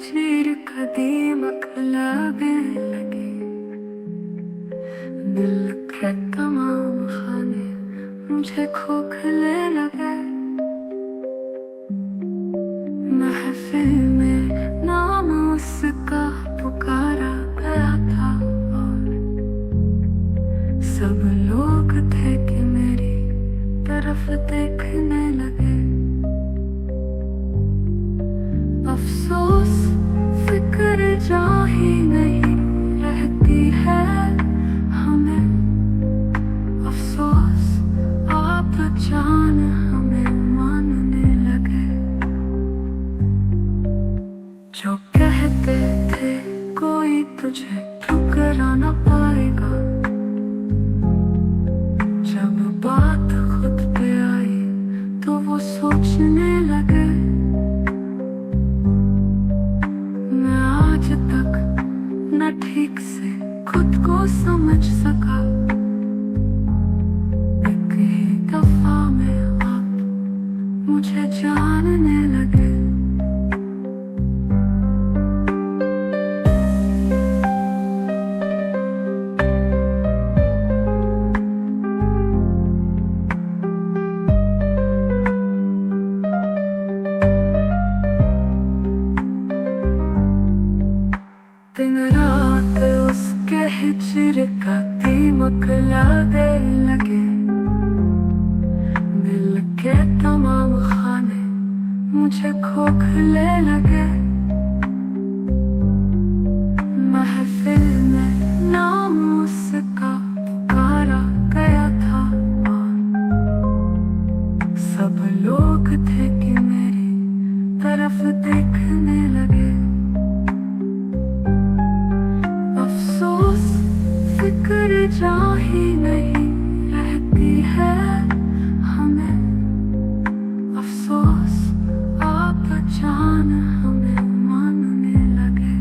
चीर कदीमक लगे लगे, दिल के तमाम खाने मुझे खोखले लगे। महफिल में नाम उसका पुकारा गया था और सब लोग थे कि मेरी तरफ देखने लगे। अफसोस फिक्र जा ही नहीं रहती है हमें, अफसोस आप जान हमें मानने लगे। जो कहते थे कोई तुझे ठुकरा न पाएगा, जब बात खुद पे आई तो वो सोचने लगे। मैं आज तक न ठीक से खुद को समझ सका, एक ही दफा में आप मुझे जानने लगे। दिन रात उसके हिजर का दीमक लगे लगे, दिल के तमाम खाने मुझे खोखले लगे। महफिल में नाम उसका पुकारा गया था और सब लोग थे कि मेरी तरफ देखने लगे। अफसोस फिक्र जा ही नहीं रहती है हमें, अफसोस आप जान हमें मानने लगे।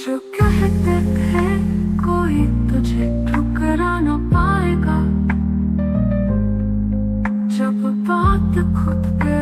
जो कहते थे कोई तुझे ठुकरा न पाएगा, जब बात खुद पे